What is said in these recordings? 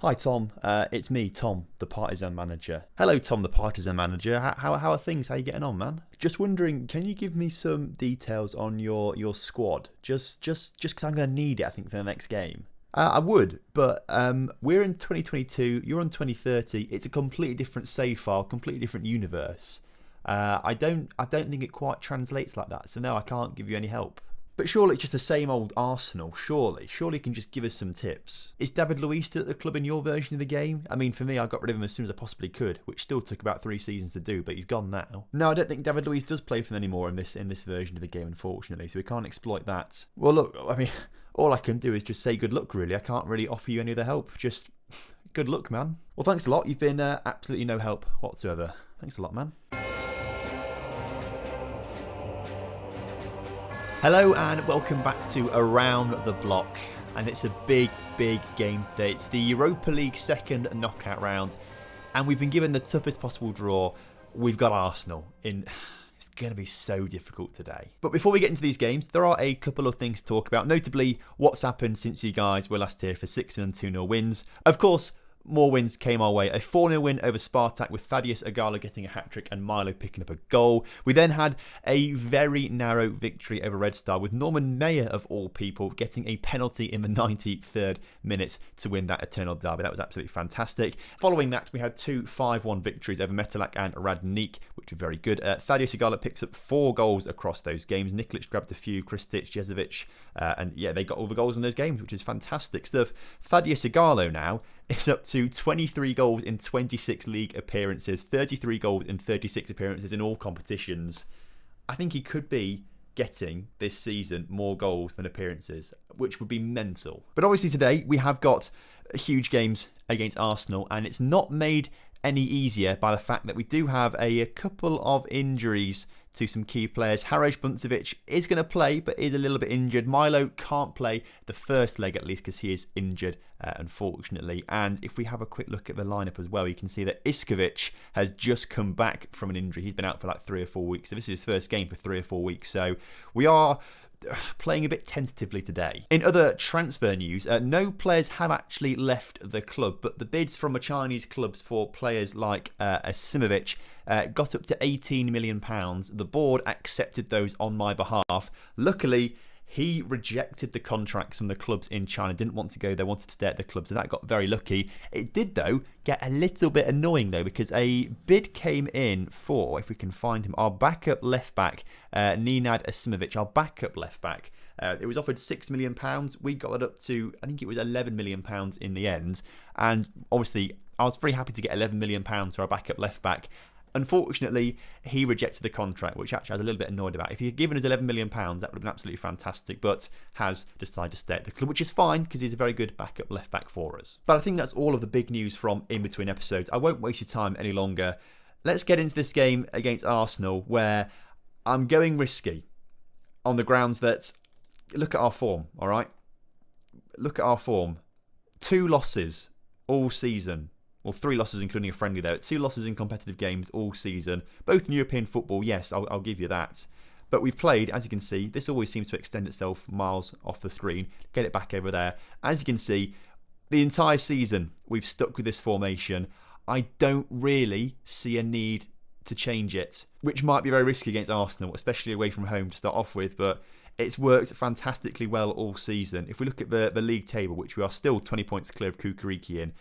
Hi Tom, it's me, Tom, the Partizan manager. Hello Tom, the Partizan manager. How are things? How are you getting on, man? Just wondering, can you give me some details on your squad? Just because I'm going to need it, I think, for the next game. I would, but we're in 2022, you're on 2030. It's a completely different save file, completely different universe. I don't think it quite translates like that, so no, I can't give you any help. But surely it's just the same old Arsenal, surely you can just give us some tips. Is David Luiz still at the club in your version of the game? I mean, for me, I got rid of him as soon as I possibly could, which still took about 3 seasons to do, but he's gone now. No, I don't think David Luiz does play for them anymore in this version of the game, unfortunately, so we can't exploit that. Well, look, I mean, all I can do is just say good luck, really. I can't really offer you any other help. Just good luck, man. Well, thanks a lot. You've been absolutely no help whatsoever. Thanks a lot, man. Hello and welcome back to Around The Bloc, and it's a big game today. It's the Europa League second knockout round, and we've been given the toughest possible draw. We've got Arsenal in. It's going to be so difficult today. But before we get into these games, there are a couple of things to talk about, notably what's happened since you guys were last here for 6 and 2-0 wins. Of course, more wins came our way. A 4-0 win over Spartak with Thaddeus Agalo getting a hat-trick and Milo picking up a goal. We then had a very narrow victory over Red Star with Norman Mayer, of all people, getting a penalty in the 93rd minute to win that eternal derby. That was absolutely fantastic. Following that, we had 2 5-1 victories over Metalak and Radnik, which were very good. Thaddeus Agalo picks up 4 goals across those games. Nikolic grabbed a few, Kristic, Jezovic, and yeah, they got all the goals in those games, which is fantastic stuff. Thaddeus Agalo now is up to 23 goals in 26 league appearances, 33 goals in 36 appearances in all competitions. I think he could be getting this season more goals than appearances, which would be mental. But obviously today we have got huge games against Arsenal, and it's not made any easier by the fact that we do have a couple of injuries to some key players. Harosh Buncevic is going to play, but is a little bit injured. Milo can't play the first leg at least because he is injured, unfortunately. And if we have a quick look at the lineup as well, you can see that Iskovic has just come back from an injury. He's been out for like 3 or 4 weeks. So this is his first game for 3 or 4 weeks. So we are playing a bit tentatively today. In other transfer news, no players have actually left the club, but the bids from the Chinese clubs for players like Asimovic got up to £18 million. The board accepted those on my behalf. Luckily, he rejected the contracts from the clubs in China, didn't want to go there, wanted to stay at the club, so that got very lucky. It did, though, get a little bit annoying, though, because a bid came in for, if we can find him, our backup left-back, Nenad Asimovic, our backup left-back. It was offered £6 million. We got it up to, I think it was £11 million in the end. And obviously, I was very happy to get £11 million for our backup left-back. Unfortunately, he rejected the contract, which actually I was a little bit annoyed about. If he had given us £11 million, that would have been absolutely fantastic, but has decided to stay at the club, which is fine because he's a very good backup left back for us. But I think that's all of the big news from in between episodes. I won't waste your time any longer. Let's get into this game against Arsenal, where I'm going risky on the grounds that, look at our form, all right? Look at our form. 2 losses all season. Well, 3 losses, including a friendly, though. 2 losses in competitive games all season. Both in European football, yes, I'll give you that. But we've played, as you can see, this always seems to extend itself miles off the screen. Get it back over there. As you can see, the entire season, we've stuck with this formation. I don't really see a need to change it, which might be very risky against Arsenal, especially away from home to start off with, but it's worked fantastically well all season. If we look at the league table, which we are still 20 points clear of Kukuriki in,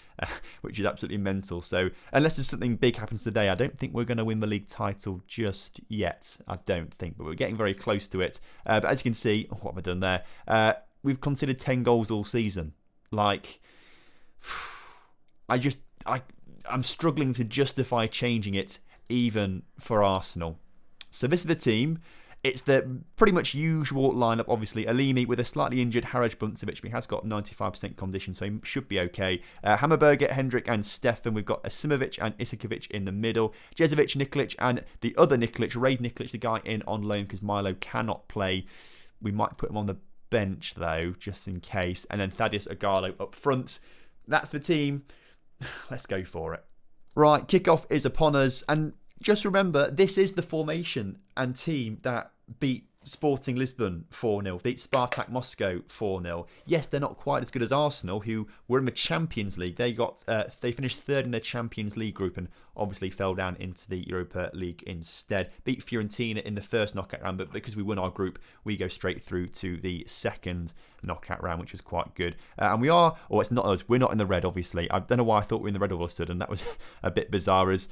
which is absolutely mental. So unless there's something big happens today, I don't think we're going to win the league title just yet. I don't think, but we're getting very close to it. But as you can see, what have I done there? We've considered 10 goals all season. Like, I'm struggling to justify changing it even for Arsenal. So this is the team. It's the pretty much usual lineup, obviously. Alimi with a slightly injured Harosh Buncevic, but he has got 95% condition, so he should be okay. Hammerberger, Hendrik and Stefan. We've got Asimovic and Isikovic in the middle. Jezovic, Nikolic and the other Nikolic, Raid Nikolic, the guy in on loan because Milo cannot play. We might put him on the bench, though, just in case. And then Thaddeus Agalo up front. That's the team. Let's go for it. Right, kickoff is upon us. And just remember, this is the formation and team that beat Sporting Lisbon 4-0. Beat Spartak Moscow 4-0. Yes, they're not quite as good as Arsenal, who were in the Champions League. They finished third in their Champions League group and obviously fell down into the Europa League instead. Beat Fiorentina in the first knockout round, but because we won our group, we go straight through to the second knockout round, which is quite good. And we are, or it's not us, we're not in the red, obviously. I don't know why I thought we were in the red all of a sudden. That was a bit bizarre as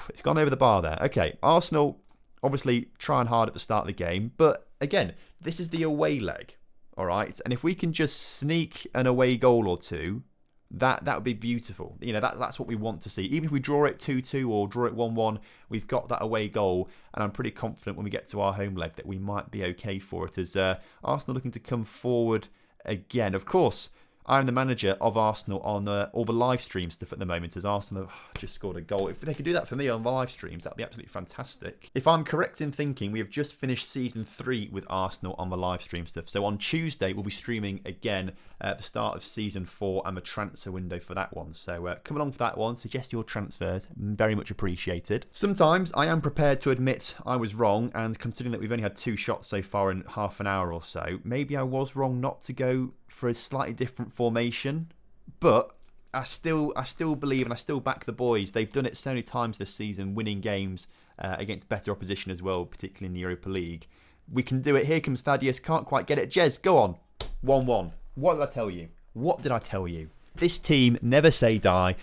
it's gone over the bar there. Okay, Arsenal obviously trying hard at the start of the game, but again, this is the away leg, all right? And if we can just sneak an away goal or two, that would be beautiful. You know, that's what we want to see. Even if we draw it 2-2 or draw it 1-1, we've got that away goal, and I'm pretty confident when we get to our home leg that we might be okay for it, as Arsenal looking to come forward again. Of course, I'm the manager of Arsenal on all the live stream stuff at the moment, as Arsenal have just scored a goal. If they could do that for me on the live streams, that'd be absolutely fantastic. If I'm correct in thinking, we have just finished Season 3 with Arsenal on the live stream stuff. So on Tuesday, we'll be streaming again at the start of Season 4 and the transfer window for that one. So come along for that one. Suggest your transfers. Very much appreciated. Sometimes I am prepared to admit I was wrong, and considering that we've only had 2 shots so far in half an hour or so, maybe I was wrong not to go for a slightly different formation, but I still believe and I still back the boys. They've done it so many times this season, winning games against better opposition as well, particularly in the Europa League. We can do it. Here comes Thaddeus, can't quite get it. Jez, go on. 1-1. What did I tell you? What did I tell you? This team never say die.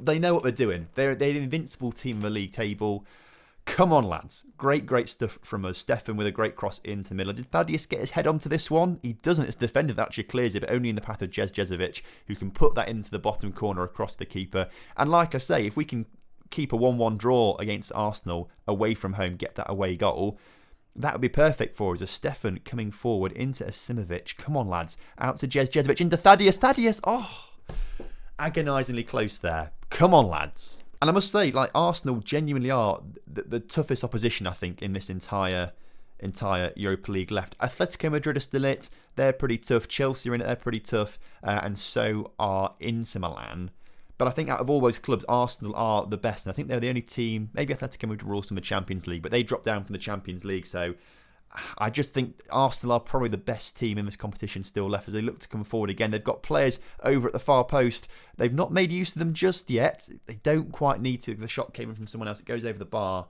They know what they're doing. They're an invincible team in the league table. Come on, lads. Great stuff from us. Stefan with a great cross into the middle. Did Thaddeus get his head onto this one? He doesn't. It's the defender that actually clears it, but only in the path of Jezovic, who can put that into the bottom corner across the keeper. And like I say, if we can keep a 1-1 draw against Arsenal away from home, get that away goal, that would be perfect for us. As Stefan coming forward into Asimovic. Come on, lads. Out to Jezovic, into Thaddeus. Thaddeus! Oh, agonisingly close there. Come on, lads. And I must say, like, Arsenal genuinely are the toughest opposition, I think, in this entire Europa League left. Atletico Madrid are still it. They're pretty tough. Chelsea are in it. They're pretty tough. And so are Inter Milan. But I think out of all those clubs, Arsenal are the best. And I think they're the only team, maybe Atletico Madrid were also in the Champions League, but they dropped down from the Champions League. So I just think Arsenal are probably the best team in this competition still left as they look to come forward again. They've got players over at the far post. They've not made use of them just yet. They don't quite need to. The shot came in from someone else. It goes over the bar.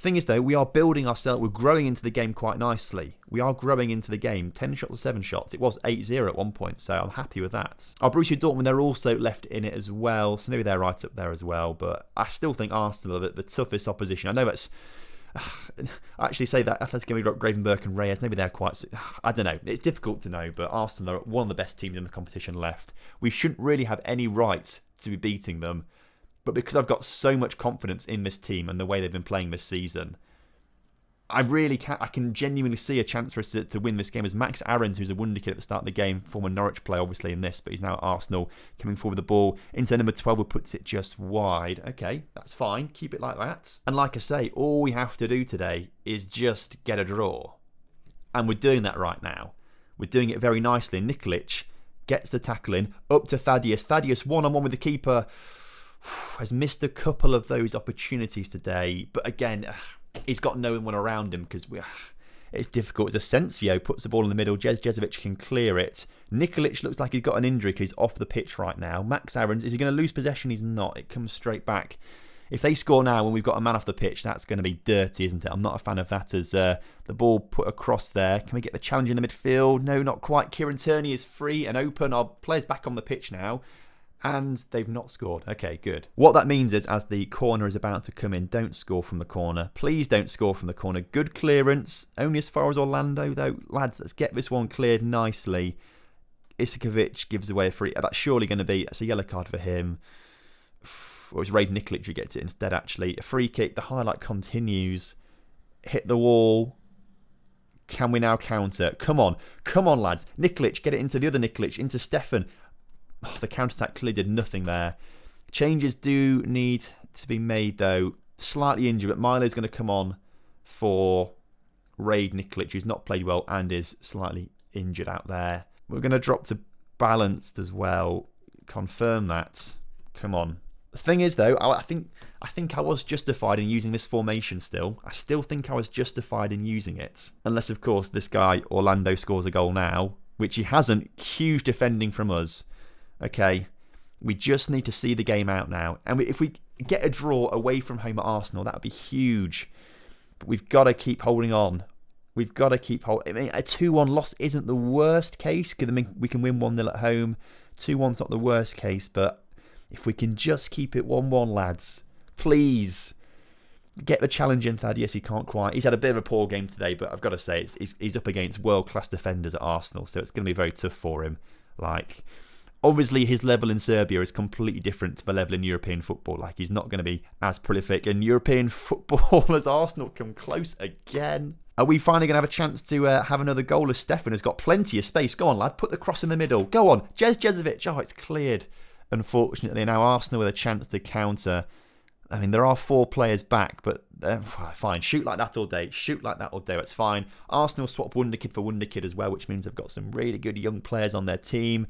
Thing is, though, we are building ourselves. We're growing into the game quite nicely. We are growing into the game. 10 shots or 7 shots. It was 8-0 at one point, so I'm happy with that. Our Borussia Dortmund, they're also left in it as well, so maybe they're right up there as well. But I still think Arsenal are the toughest opposition. I know that's... I actually say that Atletico Madrid, Gravenberch and Reyes, maybe they're quite... I don't know. It's difficult to know, but Arsenal are one of the best teams in the competition left. We shouldn't really have any right to be beating them, but because I've got so much confidence in this team and the way they've been playing this season, I can genuinely see a chance for us to win this game, as Max Aarons, who's a wonder kid at the start of the game, former Norwich player obviously in this, but he's now at Arsenal, coming forward with the ball into number 12, who puts it just wide. Okay, that's fine. Keep it like that. And like I say, all we have to do today is just get a draw. And we're doing that right now. We're doing it very nicely. Nikolic gets the tackle in, up to Thaddeus. Thaddeus, one-on-one with the keeper, has missed a couple of those opportunities today. But again... he's got no one around him because it's difficult. As Asensio puts the ball in the middle, Jezovic can clear it. Nikolic looks like he's got an injury because he's off the pitch right now. Max Aarons, is he going to lose possession? He's not. It comes straight back. If they score now when we've got a man off the pitch, that's going to be dirty, isn't it? I'm not a fan of that, as the ball put across there. Can we get the challenge in the midfield? No, not quite. Kieran Tierney is free and open. Our player's back on the pitch now. And they've not scored. Okay, good. What that means is, as the corner is about to come in, don't score from the corner. Please don't score from the corner. Good clearance. Only as far as Orlando, though. Lads, let's get this one cleared nicely. Isikovic gives away a free. That's surely going to be... That's a yellow card for him. Or it's Raid Nikolic who gets it instead, actually. A free kick. The highlight continues. Hit the wall. Can we now counter? Come on. Come on, lads. Nikolic, get it into the other Nikolic. Into Stefan. Oh, the counter-attack clearly did nothing there. Changes do need to be made, though. Slightly injured, but Milo's going to come on for Raid Nikolic, who's not played well and is slightly injured out there. We're going to drop to balanced as well. Confirm that. Come on. The thing is, though, I think I was justified in using this formation still. I still think I was justified in using it. Unless, of course, this guy, Orlando, scores a goal now, which he hasn't. Huge defending from us. Okay, we just need to see the game out now. And if we get a draw away from home at Arsenal, that would be huge. But we've got to keep holding on. We've got to keep holding. I mean, a 2-1 loss isn't the worst case, because I mean, we can win 1-0 at home. 2-1's not the worst case, but if we can just keep it 1-1, lads, please. Get the challenge in, Thaddeus. He can't quite. He's had a bit of a poor game today, but I've got to say, he's up against world-class defenders at Arsenal, so it's going to be very tough for him. Like, obviously, his level in Serbia is completely different to the level in European football. Like, he's not going to be as prolific in European football as Arsenal come close again. Are we finally going to have a chance to have another goal as Stefan has got plenty of space? Go on, lad. Put the cross in the middle. Go on. Jezovic. Oh, it's cleared. Unfortunately, now Arsenal with a chance to counter. I mean, there are 4 players back, but fine. Shoot like that all day. Shoot like that all day. It's fine. Arsenal swap Wunderkid for Wunderkid as well, which means they've got some really good young players on their team.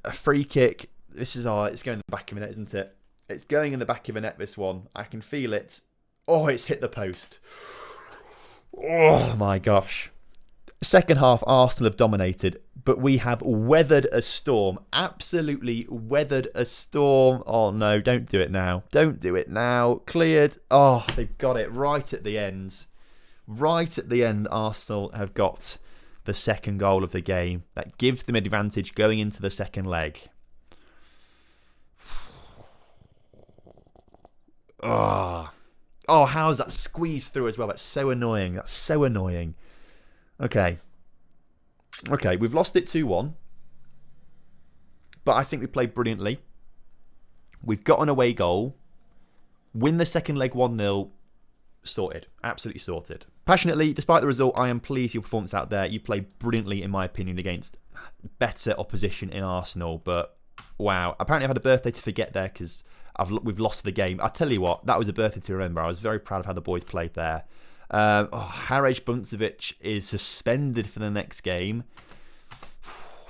A free kick. This is it's going in the back of the net, isn't it? It's going in the back of the net, this one. I can feel it. Oh, it's hit the post. Oh, my gosh. Second half, Arsenal have dominated, but we have weathered a storm. Absolutely weathered a storm. Oh, no, don't do it now. Don't do it now. Cleared. Oh, they've got it right at the end. Right at the end, Arsenal have got the second goal of the game. That gives them advantage going into the second leg. Oh, how's that squeezed through as well? That's so annoying. That's so annoying. Okay, we've lost it 2-1. But I think we played brilliantly. We've got an away goal. Win the second leg 1-0. Sorted. Absolutely sorted. Passionately, despite the result, I am pleased with your performance out there. You played brilliantly, in my opinion, against better opposition in Arsenal. But, wow. Apparently, I've had a birthday to forget there because we've lost the game. I tell you what, that was a birthday to remember. I was very proud of how the boys played there. Harej Buncevic is suspended for the next game.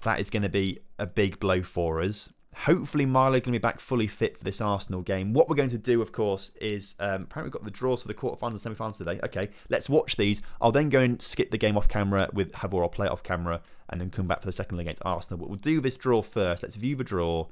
That is going to be a big blow for us. Hopefully Milo going to be back fully fit for this Arsenal game. What we're going to do, of course, is apparently we've got the draws for the quarterfinals and semi-finals today. Okay, let's watch these. I'll then go and skip the game off camera with Havor. I'll play it off camera and then come back for the second leg against Arsenal. But we'll do this draw first. Let's view the draw.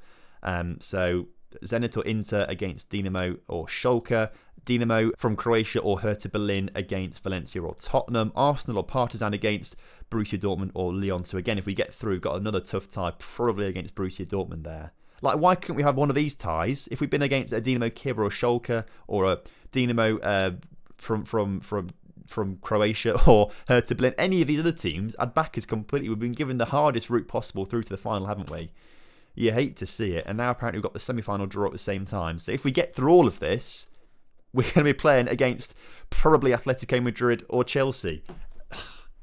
So Zenit or Inter against Dinamo or Schalke. Dinamo from Croatia or Hertha Berlin against Valencia or Tottenham. Arsenal or Partizan against Borussia Dortmund or Lyon. So again, if we get through, we've got another tough tie, probably against Borussia Dortmund there. Like, why couldn't we have one of these ties? If we'd been against a Dinamo Kiev or a Schalke or a Dinamo from Croatia or Hertha Berlin, any of these other teams, I'd back us completely. We've been given the hardest route possible through to the final, haven't we? You hate to see it. And now apparently we've got the semi-final draw at the same time. So if we get through all of this, we're going to be playing against probably Atletico Madrid or Chelsea.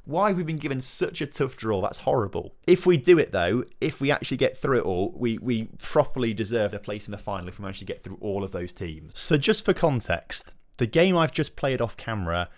Why have we been given such a tough draw? That's horrible. If we do it, though, if we actually get through it all, we properly deserve a place in the final if we manage to get through all of those teams. So just for context, the game I've just played off camera,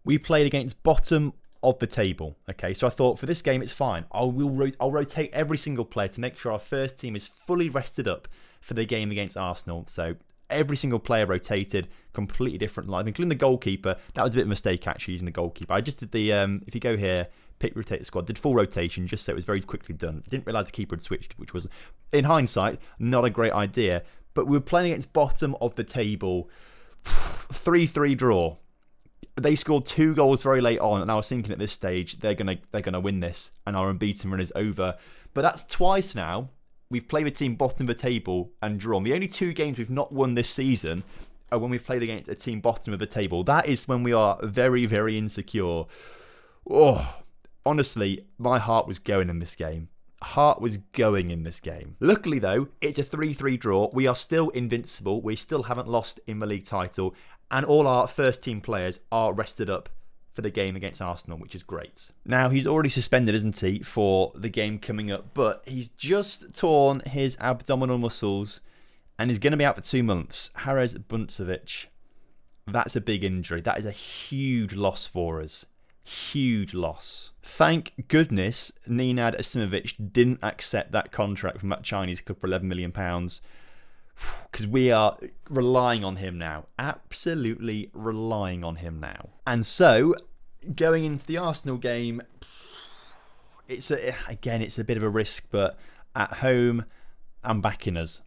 we played against bottom of the table. Okay, so I thought for this game it's fine. I'll rotate every single player to make sure our first team is fully rested up for the game against Arsenal. So every single player rotated, completely different line, including the goalkeeper. That was a bit of a mistake actually using the goalkeeper. I just did the, if you go here, pick rotate the squad, did full rotation just so it was very quickly done. Didn't realise the keeper had switched, which was, in hindsight, not a great idea. But we were playing against bottom of the table, 3-3 draw. They scored 2 goals very late on, and I was thinking at this stage they're gonna win this, and our unbeaten run is over. But that's twice now. We've played a team bottom of the table and drawn. The only 2 games we've not won this season are when we've played against a team bottom of the table. That is when we are very, very insecure. Oh, honestly, my heart was going in this game. Heart was going in this game. Luckily, though, it's a 3-3 draw. We are still invincible. We still haven't lost in the league title. And all our first team players are rested up for the game against Arsenal, which is great. Now, he's already suspended, isn't he, for the game coming up, but he's just torn his abdominal muscles and he's going to be out for 2 months. Harej Buncevic, that's a big injury. That is a huge loss for us. Huge loss. Thank goodness Nenad Asimovic didn't accept that contract from that Chinese club for £11 million. because we are relying on him now. Absolutely relying on him now. And so, going into the Arsenal game, it's a bit of a risk, but at home, I'm backing us.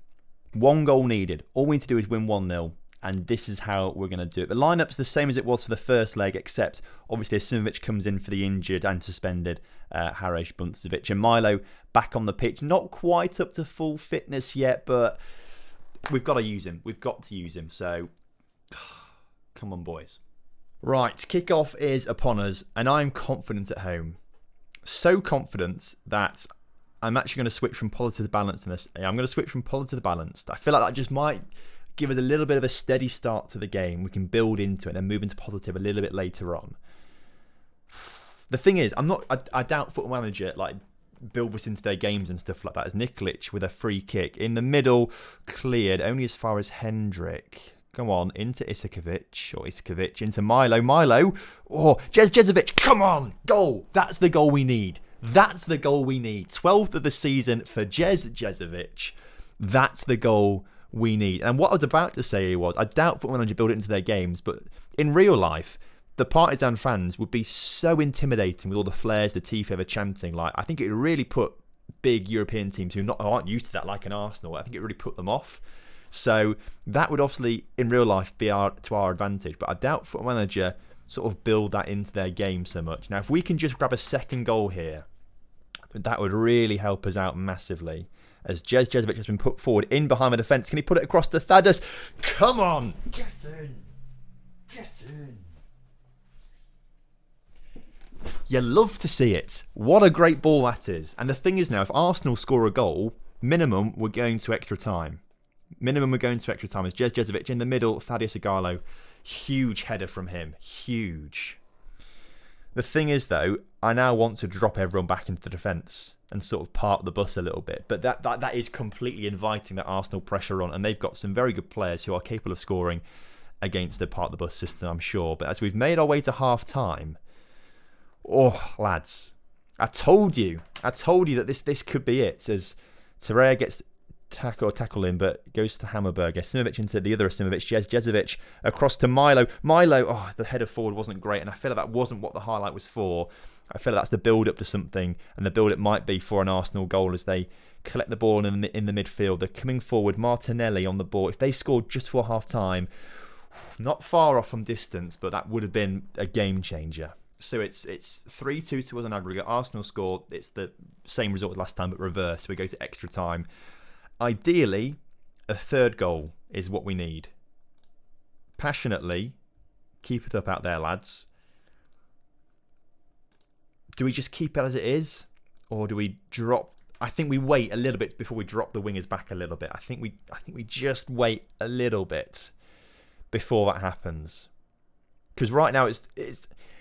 1 goal needed. All we need to do is win 1-0. And this is how we're going to do it. The lineup's the same as it was for the first leg, except obviously Simovic comes in for the injured and suspended Harej Buncevic. And Milo back on the pitch. Not quite up to full fitness yet, but we've got to use him. We've got to use him. So, come on, boys. Right, kickoff is upon us, and I'm confident at home. So confident that I'm actually going to switch from positive to balanced in this. I'm going to switch from positive to balanced. I feel like that just might give us a little bit of a steady start to the game. We can build into it and move into positive a little bit later on. The thing is, I doubt Football Manager build this into their games and stuff like that. As Nikolic with a free kick in the middle, cleared only as far as Hendrick. Come on, into Isakovic, into Milo. Oh, Jezovic, come on, goal. That's the goal we need. 12th of the season for Jezovic. That's the goal we need. And what I was about to say was, I doubt Football Manager build it into their games, but in real life, the Partizan fans would be so intimidating with all the flares, the Tifo, the chanting. I think it would really put big European teams who aren't used to that, like an Arsenal. I think it really put them off. So that would obviously, in real life, be to our advantage. But I doubt Football Manager sort of build that into their game so much. Now, if we can just grab a second goal here, that would really help us out massively. As Jezovic has been put forward in behind the defence. Can he put it across to Thaddeus? Come on! Get in! You love to see it. What a great ball that is. And the thing is now, if Arsenal score a goal, minimum, we're going to extra time. As Jezovic in the middle, Thaddeus Igalo. Huge header from him. Huge. The thing is, though, I now want to drop everyone back into the defence and sort of park the bus a little bit. But that is completely inviting that Arsenal pressure on. And they've got some very good players who are capable of scoring against the park the bus system, I'm sure. But as we've made our way to half-time, oh, lads, I told you that this could be it. As Torreira gets tackle in, but goes to Hammerberger. Simovic into the other Simovic. Jezovic across to Milo. Oh, the header forward wasn't great, and I feel like that wasn't what the highlight was for. I feel like that's the build-up to something, and the build-up might be for an Arsenal goal as they collect the ball in the midfield. They're coming forward. Martinelli on the ball. If they scored just for half-time, not far off from distance, but that would have been a game changer. So it's 3-2 to us on aggregate. Arsenal score. It's the same result as last time, but reverse. We go to extra time. Ideally, a third goal is what we need. Passionately, keep it up out there, lads. Do we just keep it as it is? Or do we drop? I think we wait a little bit before we drop the wingers back a little bit. I think we just wait a little bit before that happens. Because right now, it's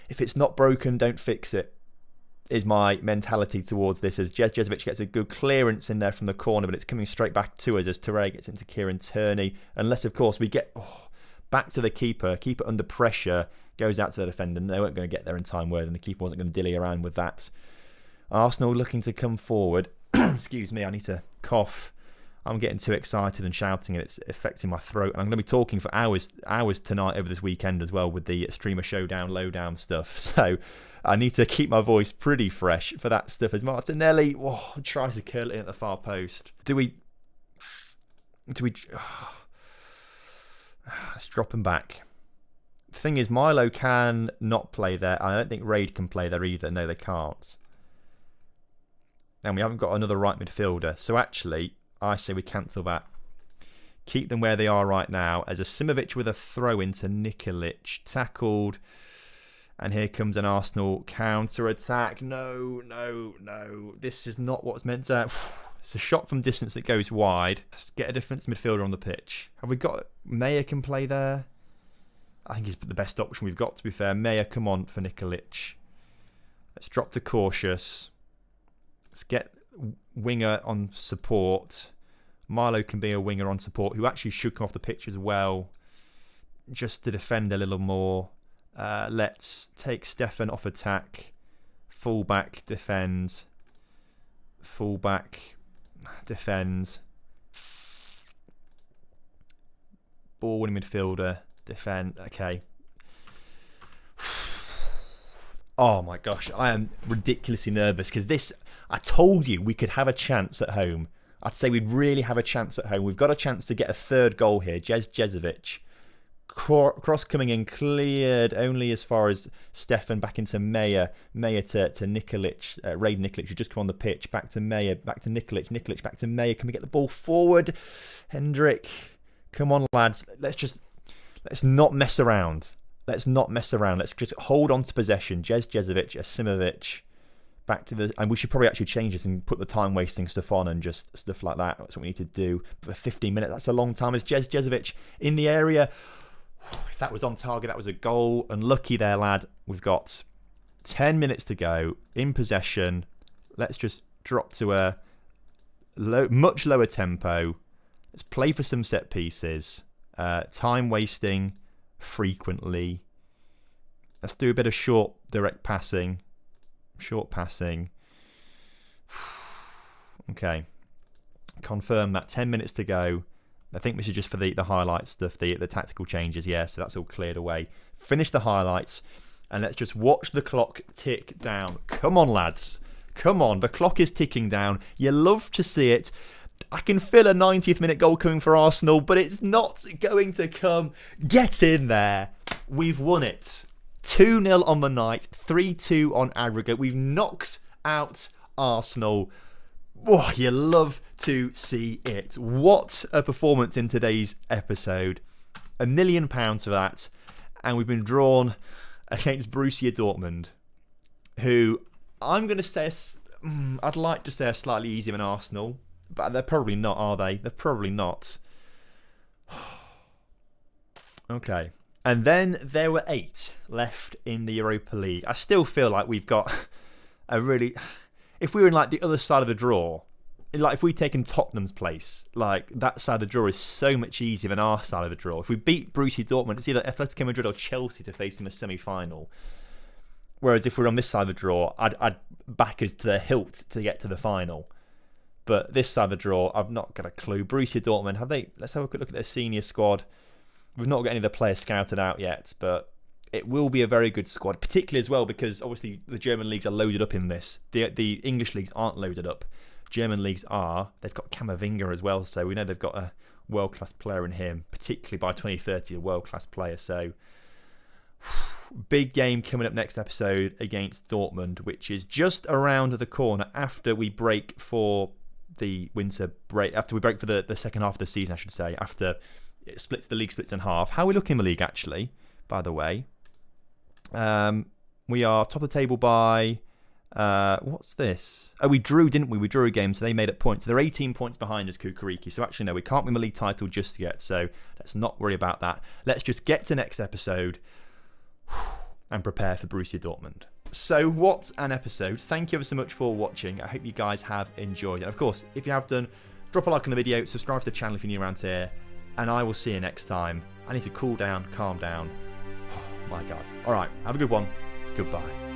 if it's not broken, don't fix it, is my mentality towards this. As Jezovic gets a good clearance in there from the corner, but it's coming straight back to us as Torreira gets into Kieran Tierney. Unless, of course, we get back to the keeper under pressure, goes out to the defender, and they weren't going to get there in time, and the keeper wasn't going to dilly around with that. Arsenal looking to come forward. Excuse me, I need to cough. I'm getting too excited and shouting, and it's affecting my throat. And I'm going to be talking for hours tonight over this weekend as well with the Streamer Showdown Lowdown stuff. So I need to keep my voice pretty fresh for that stuff. As Martinelli tries to curl it in at the far post. Do we? Let's drop him back. The thing is, Milo can not play there. I don't think Raid can play there either. No, they can't. And we haven't got another right midfielder. So actually, I say we cancel that. Keep them where they are right now. As a Simovic with a throw into Nikolic. Tackled. And here comes an Arsenal counter-attack. No. This is not what's meant to... It's a shot from distance that goes wide. Let's get a defensive midfielder on the pitch. Have we got... Mayer can play there. I think he's the best option we've got, to be fair. Mayer, come on for Nikolic. Let's drop to Cautious. Let's get winger on support. Milo can be a winger on support who actually should come off the pitch as well, just to defend a little more. Let's take Stefan off attack. Fullback, defend. Fullback, defend. Ball winning midfielder. Defend. Okay. Oh my gosh, I am ridiculously nervous because this, I told you we could have a chance at home. I'd say we'd really have a chance at home. We've got a chance to get a third goal here. Jezovic. Cross coming in, cleared only as far as Stefan, back into Meyer. Meyer to Nikolic. Raid Nikolic, who just come on the pitch. Back to Meyer, back to Nikolic. Nikolic back to Meyer. Can we get the ball forward? Hendrick. Come on, lads. Let's not mess around. Let's just hold on to possession. Jezovic, Asimovic. Back to the... And we should probably actually change this and put the time wasting stuff on and just stuff like that. That's what we need to do. For 15 minutes, that's a long time. It's Jezovic in the area. If that was on target, that was a goal. Unlucky there, lad. We've got 10 minutes to go in possession. Let's just drop to a much lower tempo. Let's play for some set pieces. Time wasting frequently. Let's do a bit of short direct passing. Short passing. Okay. Confirm that. 10 minutes to go. I think this is just for the highlight stuff, the tactical changes. Yeah, so that's all cleared away. Finish the highlights, and let's just watch the clock tick down. Come on, lads. Come on. The clock is ticking down. You love to see it. I can feel a 90th minute goal coming for Arsenal, but it's not going to come. Get in there. We've won it. 2-0 on the night, 3-2 on aggregate. We've knocked out Arsenal. Oh, you love to see it. What a performance in today's episode. £1 million for that. And we've been drawn against Borussia Dortmund, who I'm going to say, I'd like to say are slightly easier than Arsenal, but they're probably not, are they? They're probably not. Okay. And then there were 8 left in the Europa League. I still feel like we've got a really... If we were in like the other side of the draw, like if we'd taken Tottenham's place, like that side of the draw is so much easier than our side of the draw. If we beat Borussia Dortmund, it's either Atletico Madrid or Chelsea to face in the semi-final. Whereas if we're on this side of the draw, I'd back us to the hilt to get to the final. But this side of the draw, I've not got a clue. Borussia Dortmund, have they? Let's have a quick look at their senior squad. We've not got any of the players scouted out yet, but it will be a very good squad, particularly as well because obviously the German leagues are loaded up in this. The English leagues aren't loaded up. German leagues are. They've got Camavinga as well, so we know they've got a world-class player in him, particularly by 2030, a world-class player. So big game coming up next episode against Dortmund, which is just around the corner after we break for the winter break, after we break for the second half of the season, I should say, after the league splits in half. How are we looking in the league, actually, by the way? We are top of the table by what's this? Oh, we drew, didn't we? We drew a game, so they made up points. So they're 18 points behind us, Kukuriki. So actually, no, we can't win the league title just yet. So let's not worry about that. Let's just get to next episode and prepare for Borussia Dortmund. So what an episode. Thank you ever so much for watching. I hope you guys have enjoyed it. And of course, if you have done, drop a like on the video, subscribe to the channel if you're new around here, and I will see you next time. I need to cool down, calm down. Oh my God. All right, have a good one. Goodbye.